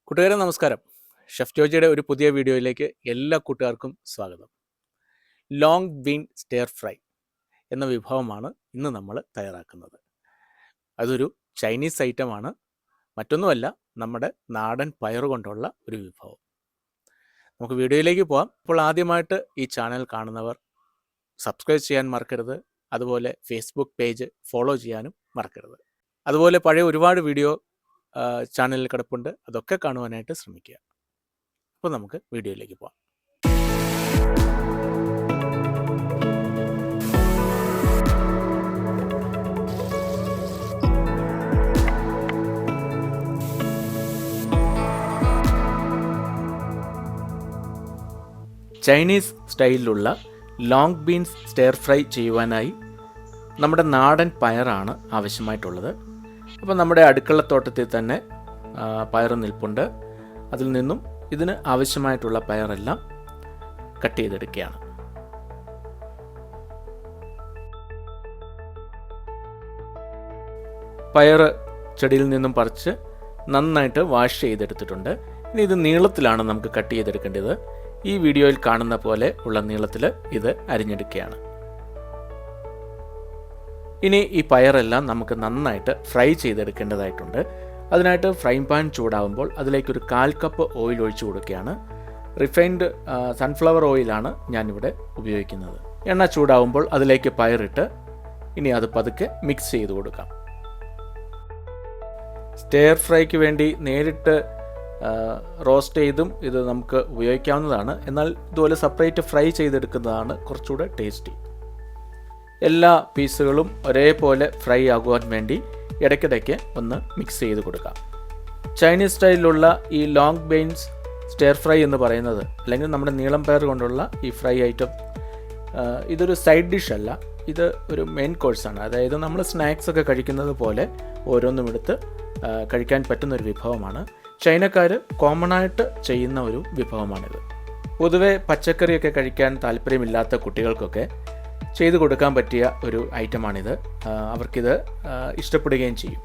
കൂട്ടുകാരെ നമസ്കാരം. ഷെഫ് ജോജിയുടെ ഒരു പുതിയ വീഡിയോയിലേക്ക് എല്ലാ കൂട്ടുകാർക്കും സ്വാഗതം. ലോങ് ബീൻ സ്റ്റെയർ ഫ്രൈ എന്ന വിഭവമാണ് ഇന്ന് നമ്മൾ തയ്യാറാക്കുന്നത്. അതൊരു ചൈനീസ് ഐറ്റമാണ്, മറ്റൊന്നുമല്ല നമ്മുടെ നാടൻ പയർ കൊണ്ടുള്ള ഒരു വിഭവം. നമുക്ക് വീഡിയോയിലേക്ക് പോകാം. ഇപ്പോൾ ആദ്യമായിട്ട് ഈ ചാനൽ കാണുന്നവർ സബ്സ്ക്രൈബ് ചെയ്യാൻ മറക്കരുത്. അതുപോലെ ഫേസ്ബുക്ക് പേജ് ഫോളോ ചെയ്യാനും മറക്കരുത്. അതുപോലെ പഴയ ഒരുപാട് വീഡിയോ ചാനലിൽ കിടപ്പുണ്ട്, അതൊക്കെ കാണുവാനായിട്ട് ശ്രമിക്കുക. അപ്പോൾ നമുക്ക് വീഡിയോയിലേക്ക് പോകാം. ചൈനീസ് സ്റ്റൈലിലുള്ള ലോങ് ബീൻസ് സ്റ്റെയർ ഫ്രൈ ചെയ്യുവാനായി നമ്മുടെ നാടൻ പയറാണ് ആവശ്യമായിട്ടുള്ളത്. അപ്പോൾ നമ്മുടെ അടുക്കളത്തോട്ടത്തിൽ തന്നെ പയർ നിൽപ്പുണ്ട്. അതിൽ നിന്നും ഇതിന് ആവശ്യമായിട്ടുള്ള പയറെല്ലാം കട്ട് ചെയ്തെടുക്കുകയാണ്. പയർ ചെടിയിൽ നിന്നും പറിച്ച് നന്നായിട്ട് വാഷ് ചെയ്തെടുത്തിട്ടുണ്ട്. ഇനി ഇത് നീളത്തിലാണ് നമുക്ക് കട്ട് ചെയ്തെടുക്കേണ്ടത്. ഈ വീഡിയോയിൽ കാണുന്ന പോലെ ഉള്ള നീളത്തിൽ ഇത് അരിഞ്ഞെടുക്കുകയാണ്. ഇനി ഈ പയറെല്ലാം നമുക്ക് നന്നായിട്ട് ഫ്രൈ ചെയ്തെടുക്കേണ്ടതായിട്ടുണ്ട്. അതിനായിട്ട് ഫ്രൈ പാൻ ചൂടാവുമ്പോൾ അതിലേക്കൊരു 1/4 കപ്പ് ഓയിൽ ഒഴിച്ചു കൊടുക്കുകയാണ്. റിഫൈൻഡ് സൺഫ്ലവർ ഓയിലാണ് ഞാനിവിടെ ഉപയോഗിക്കുന്നത്. എണ്ണ ചൂടാവുമ്പോൾ അതിലേക്ക് പയറിട്ട് ഇനി അത് പതുക്കെ മിക്സ് ചെയ്ത് കൊടുക്കാം. സ്റ്റെയർ ഫ്രൈക്ക് വേണ്ടി നേരിട്ട് റോസ്റ്റ് ചെയ്തും ഇത് നമുക്ക് ഉപയോഗിക്കാവുന്നതാണ്. എന്നാൽ ഇതുപോലെ സെപ്പറേറ്റ് ഫ്രൈ ചെയ്തെടുക്കുന്നതാണ് കുറച്ചുകൂടെ ടേസ്റ്റി. എല്ലാ പീസുകളും ഒരേപോലെ ഫ്രൈ ആകുവാൻ വേണ്ടി ഇടയ്ക്കിടയ്ക്ക് ഒന്ന് മിക്സ് ചെയ്ത് കൊടുക്കാം. ചൈനീസ് സ്റ്റൈലിലുള്ള ഈ ലോങ് ബീൻസ് സ്റ്റെയർ ഫ്രൈ എന്ന് പറയുന്നത്, അല്ലെങ്കിൽ നമ്മുടെ നീളം പയർ കൊണ്ടുള്ള ഈ ഫ്രൈ ഐറ്റം, ഇതൊരു സൈഡ് ഡിഷ് അല്ല, ഇത് ഒരു മെയിൻ കോഴ്സാണ്. അതായത് നമ്മൾ സ്നാക്സ് ഒക്കെ കഴിക്കുന്നത് പോലെ ഓരോന്നും എടുത്ത് കഴിക്കാൻ പറ്റുന്നൊരു വിഭവമാണ്. ചൈനക്കാർ കോമൺ ആയിട്ട് ചെയ്യുന്ന ഒരു വിഭവമാണിത്. പൊതുവെ പച്ചക്കറിയൊക്കെ കഴിക്കാൻ താല്പര്യമില്ലാത്ത കുട്ടികൾക്കൊക്കെ ചെയ്തു കൊടുക്കാൻ പറ്റിയ ഒരു ഐറ്റമാണിത്. അവർക്കിത് ഇഷ്ടപ്പെടുകയും ചെയ്യും.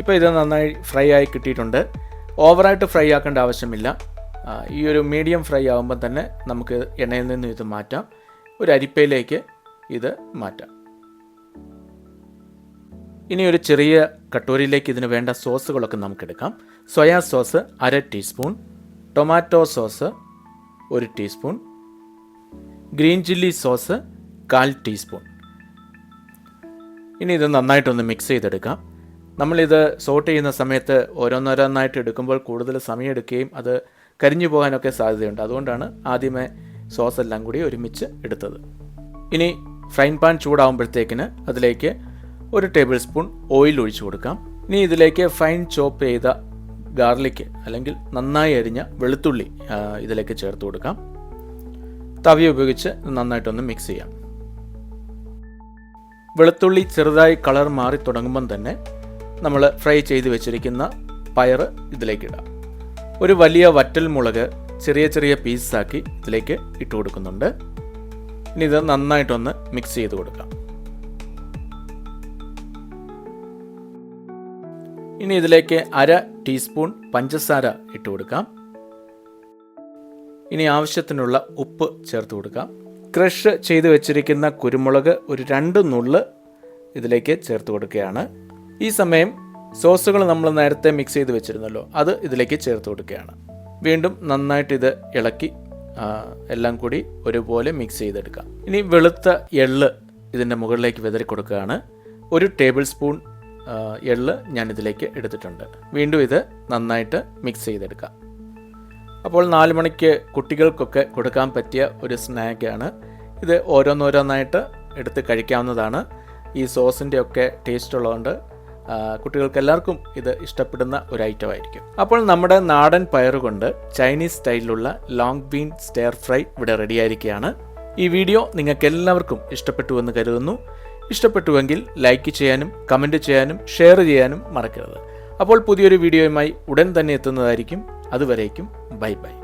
ഇപ്പോൾ ഇത് നന്നായി ഫ്രൈ ആയി കിട്ടിയിട്ടുണ്ട്. ഓവറായിട്ട് ഫ്രൈ ആക്കേണ്ട ആവശ്യമില്ല. ഈ ഒരു മീഡിയം ഫ്രൈ ആകുമ്പോൾ തന്നെ നമുക്ക് എണ്ണയിൽ നിന്നും ഇത് മാറ്റാം. ഒരു അരിപ്പയിലേക്ക് ഇത് മാറ്റാം. ഇനി ഒരു ചെറിയ കട്ടോരിയിലേക്ക് ഇതിന് വേണ്ട സോസുകളൊക്കെ നമുക്കെടുക്കാം. Soya sauce 1/2 teaspoon, tomato sauce 1 teaspoon, green chilli sauce 1/4 teaspoon. ഇനി ഇത് നന്നായിട്ടൊന്ന് മിക്സ് ചെയ്തെടുക്കാം. നമ്മളിത് സോട്ട് ചെയ്യുന്ന സമയത്ത് ഓരോന്നോരോന്നായിട്ട് എടുക്കുമ്പോൾ കൂടുതൽ സമയം എടുക്കുകയും അത് കരിഞ്ഞു പോകാനൊക്കെ സാധ്യതയുണ്ട്. അതുകൊണ്ടാണ് ആദ്യമേ സോസ് എല്ലാം കൂടി ഒരുമിച്ച് എടുത്തത്. ഇനി ഫ്രൈ പാൻ ചൂടാകുമ്പോഴത്തേക്കിന് അതിലേക്ക് 1 ടേബിൾ സ്പൂൺ ഓയിൽ ഒഴിച്ചു കൊടുക്കാം. ഇനി ഇതിലേക്ക് ഫൈൻ ചോപ്പ് ചെയ്ത ഗാർലിക്, അല്ലെങ്കിൽ നന്നായി അരിഞ്ഞ വെളുത്തുള്ളി ഇതിലേക്ക് ചേർത്ത് കൊടുക്കാം. തവി ഉപയോഗിച്ച് നന്നായിട്ടൊന്ന് മിക്സ് ചെയ്യാം. വെളുത്തുള്ളി ചെറുതായി കളർ മാറി തുടങ്ങുമ്പം തന്നെ നമ്മൾ ഫ്രൈ ചെയ്ത് വെച്ചിരിക്കുന്ന പയർ ഇതിലേക്ക് ഇടാം. ഒരു വലിയ വറ്റൽ മുളക് ചെറിയ ചെറിയ പീസാക്കി ഇതിലേക്ക് ഇട്ട് കൊടുക്കുന്നുണ്ട്. ഇനി ഇത് നന്നായിട്ടൊന്ന് മിക്സ് ചെയ്ത് കൊടുക്കാം. ഇനി ഇതിലേക്ക് 1/2 ടീസ്പൂൺ പഞ്ചസാര ഇട്ട് കൊടുക്കാം. ഇനി ആവശ്യത്തിനുള്ള ഉപ്പ് ചേർത്ത് കൊടുക്കാം. ക്രഷ് ചെയ്ത് വെച്ചിരിക്കുന്ന കുരുമുളക് ഒരു 2 നുള്ള് ഇതിലേക്ക് ചേർത്ത് കൊടുക്കുകയാണ്. ഈ സമയം സോസുകൾ നമ്മൾ നേരത്തെ മിക്സ് ചെയ്ത് വെച്ചിരുന്നല്ലോ, അത് ഇതിലേക്ക് ചേർത്ത് കൊടുക്കുകയാണ്. വീണ്ടും നന്നായിട്ട് ഇത് ഇളക്കി എല്ലാം കൂടി ഒരുപോലെ മിക്സ് ചെയ്തെടുക്കാം. ഇനി വെളുത്ത എള്ള് ഇതിൻ്റെ മുകളിലേക്ക് വിതറി കൊടുക്കുകയാണ്. 1 ടേബിൾ സ്പൂൺ എള്ള് ഞാൻ ഇതിലേക്ക് എടുത്തിട്ടുണ്ട്. വീണ്ടും ഇത് നന്നായിട്ട് മിക്സ് ചെയ്തെടുക്കാം. അപ്പോൾ 4 മണിക്ക് കുട്ടികൾക്കൊക്കെ കൊടുക്കാൻ പറ്റിയ ഒരു സ്നാക്കാണ് ഇത്. ഓരോന്നോരോന്നായിട്ട് എടുത്ത് കഴിക്കാവുന്നതാണ്. ഈ സോസിൻ്റെ ഒക്കെ ടേസ്റ്റ് ഉള്ളതുകൊണ്ട് കുട്ടികൾക്ക് എല്ലാവർക്കും ഇത് ഇഷ്ടപ്പെടുന്ന ഒരു ഐറ്റം ആയിരിക്കും. അപ്പോൾ നമ്മുടെ നാടൻ പയർ കൊണ്ട് ചൈനീസ് സ്റ്റൈലിലുള്ള ലോങ് ബീൻ സ്റ്റെയർ ഫ്രൈ ഇവിടെ റെഡിയായിരിക്കുകയാണ്. ഈ വീഡിയോ നിങ്ങൾക്ക് എല്ലാവർക്കും ഇഷ്ടപ്പെട്ടുവെന്ന് കരുതുന്നു. ഇഷ്ടപ്പെട്ടുവെങ്കിൽ ലൈക്ക് ചെയ്യാനും കമൻറ്റ് ചെയ്യാനും ഷെയർ ചെയ്യാനും മറക്കരുത്. അപ്പോൾ പുതിയൊരു വീഡിയോയുമായി ഉടൻ തന്നെ എത്തുന്നതായിരിക്കും. അതുവരേക്കും ബൈ ബൈ.